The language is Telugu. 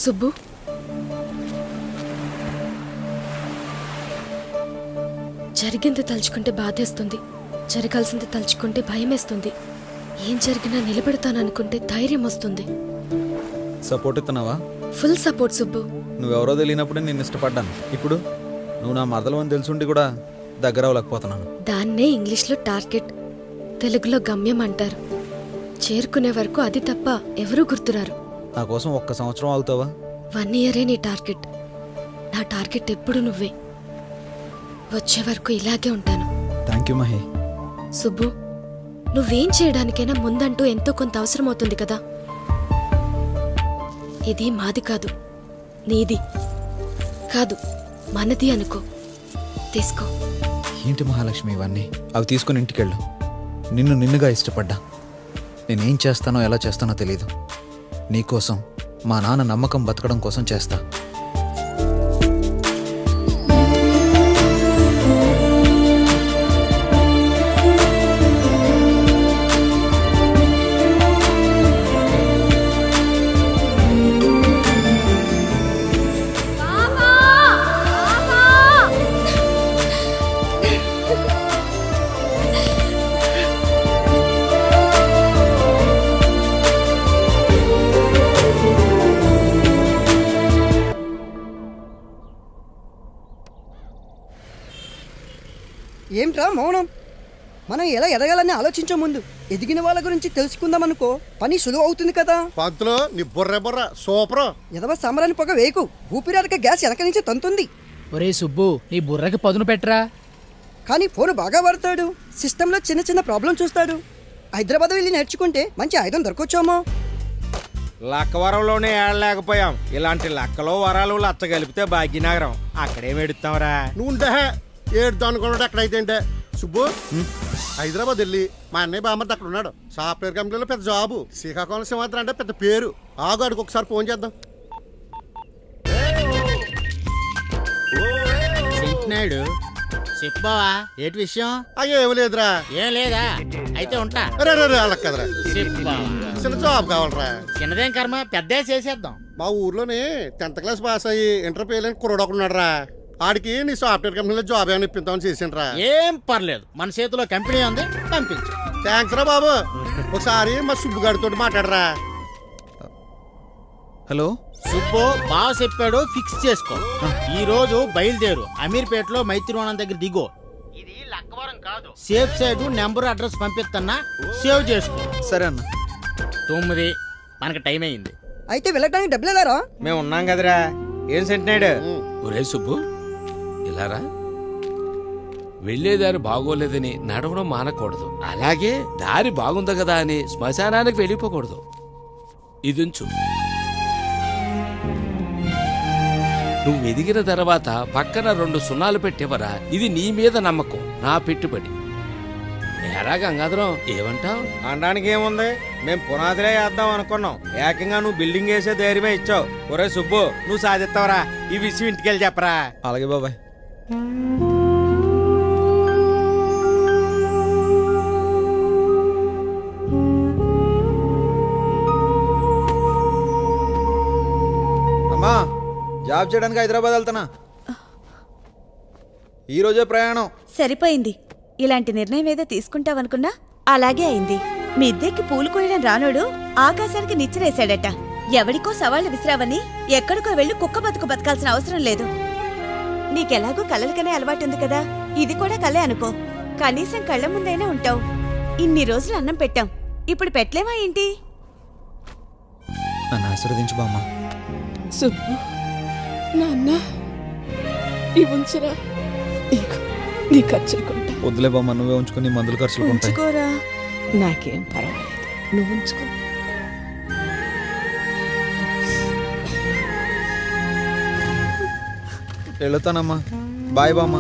సుబ్బు, జరిగింది తలుచుకుంటే బాధేస్తుంది, జరగాల్సింది తలుచుకుంటే భయమేస్తుంది. ఏం జరిగినా నిలబెడతాననుకుంటే ధైర్యం వస్తుంది. సపోర్ట్ ఇస్తున్నావా? Full support Subbu. నువ్వెవరో తెలియనప్పుడే నేను ఇష్టపడ్డాను. ఇప్పుడు నువ్వు నా మరదలు అని తెలుసుండి కూడా దగ్గర అవ్వలేకపోతున్నాను. దాన్నే ఇంగ్లీష్లో టార్గెట్, తెలుగులో గమ్యం అంటారు. చేరుకునే వరకు అది తప్ప ఎవరూ గుర్తురారు. నా కోసం 1 సంవత్సరం ఆగుతావా? 1 ఇయరే నీ టార్గెట్. నా టార్గెట్ ఎప్పుడు నువ్వే. వచ్చే వరకు ఇలాగే ఉంటాను. Thank you Mahi. సుబ్బు, నువ్వేం చేయడానికైనా ముందంటూ ఎంతో కొంత అవసరం అవుతుంది కదా. ఇది మాది కాదు, నీది కాదు, మనది అనుకో. తీసుకో. ఏంటి మహాలక్ష్మి ఇవన్నీ? అవి తీసుకుని ఇంటికెళ్ళు. నిన్నుగా ఇష్టపడ్డా. నేనేం చేస్తానో ఎలా చేస్తానో తెలీదు. నీకోసం, మా నాన్న నమ్మకం బతకడం కోసం చేస్తా. ఏంట్రా మౌనం? మనం ఎలా ఎదగాలని ఆలోచించే ముందు ఎదిగిన వాళ్ళ గురించి తెలుసుకుందామనుకో, పని సులువు అవుతుంది కదా. పంతులు నీ బుర్ర సూపర్. ఎదవ సాంబ్రాన్ని పొగ వేయకు, ఊపిరాడక గ్యాస్ వెనక నుంచి తంతుంది. ఒరే సుబ్బు, నీ బుర్రకి పదును పెట్టరా. కానీ ఫోన్ బాగా వాడతాడు, సిస్టంలో చిన్న చిన్న ప్రాబ్లం చూస్తాడు. హైదరాబాద్ వెళ్ళి నేర్చుకుంటే మంచి ఆయుధం దొరకొచ్చామో. లక్కవరంలోనే ఏడలేకపోయాం, ఇలాంటి లక్కలో వరాలు లచ్చ కలిపితే భాగ్యనగరం. అక్కడేం ఎడుతావరా? నువ్వు ఏడుతా అనుకున్నాడు. ఎక్కడైతే అంటే సుబ్బు, హైదరాబాద్ వెళ్ళి మా అన్నయ్య బామ్మర్ది అక్కడ ఉన్నాడు. సాఫ్ట్వేర్ కంపెనీలో పెద్ద జాబు. శ్రీకాకుళం సింహాద్రి అంటే పెద్ద పేరు. ఆగు, అడిగి ఒకసారి ఫోన్ చేద్దాం. నాయుడు చెప్పావా? ఏంటి విషయం? అయ్యో ఏమి లేదురా. ఏం లేదా? అయితే ఉంటా. అలా కదరా, చిన్న జాబ్ కావాలరా. చిన్నదేం కర్మ, పెద్ద చేసేద్దాం. మా ఊర్లోనే 10th క్లాస్ పాస్ అయ్యి ఇంటర్ ఫెయిల్ అని కుర్రోడు ఒకడున్నాడు రా. ఆడికి నీ సాఫ్ట్వేర్ కంపెనీలో జాబ్ ఏమైనా ఇప్పిద్దామని చేసిండ్రా. ఏం పర్లేదు, మన చేతిలో కంపెనీ ఉంది, పంపించు. థ్యాంక్స్ రా బాబు. ఒకసారి మా సుబ్బుగాడితో మాట్లాడరా. హలో సుబ్బు, బాగా చెప్పాడు, ఫిక్స్ చేసుకో. ఈ రోజు బయలుదేరు, అమీర్పేటలో మైత్రివనం దగ్గర దిగో. ఇది లక్కవరం కాదు. సేఫ్ సైడ్ నెంబర్ అడ్రస్ పంపిస్తున్నా, సేవ్ చేసుకో. సరే అన్న. 9 మనకి టైం అయింది. అయితే వెళ్ళడానికి డబ్బులు ఎలారా? మేము ఉన్నాం కదరా. ఏం సెంటినాడు? ఒరే సుబ్బు, ఇలారా. వెళ్లేదారి బాగోలేదని నడవడం మానకూడదు. అలాగే దారి బాగుంది కదా అని శ్మశానానికి వెళ్ళిపోకూడదు. ఇది ఉంచు. నువ్వు ఎదిగిన తర్వాత పక్కన 2 సున్నాలు పెట్టేవరా. ఇది నీ మీద నమ్మకం, నా పెట్టుబడి. ఎరా గంగాధరం, ఏమంటావు? అనడానికి ఏముంది, మేము పునాదిలే వేద్దాం అనుకున్నాం. ఏకంగా నువ్వు బిల్డింగ్ వేసే ధైర్యమే ఇచ్చావు. ఒరే సుబ్బు, నువ్వు సాధిస్తావరా. ఈ విషయం ఇంటికెళ్ళి చెప్పరా. అలాగే బాబాయ్. అమ్మా, జాబ్ చేయడానికి హైదరాబాద్ వెళ్తానా. ఈరోజే ప్రయాణం. సరిపోయింది. ఇలాంటి నిర్ణయం ఏదో తీసుకుంటావనుకున్నా అలాగే అయింది. మీ ఇద్దరికి పూలు కోయడం రానోడు ఆకాశానికి నిచ్చెనేశాడట. ఎవడికో సవాళ్లు విసిరావని ఎక్కడికో వెళ్లి కుక్క బతుకు బతకాల్సిన అవసరం లేదు. నీకెలాగో కళ్ళలకనే అలవాటుంది కదా, ఇది కూడా కలే అనుకో. కనీసం కళ్ళ ముందైనా ఉంటావు. ఇన్ని రోజులు అన్నం పెట్టాం, ఇప్పుడు పెట్టలేమా ఏంటి? నన్ను ఆశీర్వదించు బామ్మ. సుబ్బు, నాన్న ఇవుంచరా, నీ ఖర్చులు కొంటా. వద్దులే బామ్మ, నువ్వే ఉంచుకుని మందులు ఖర్చులు కొంటాయి. నాకేం పర్వాలేదు, నువ్వు ఉంచుకో. వెళతానమ్మా. బాయ్ బామ్మ.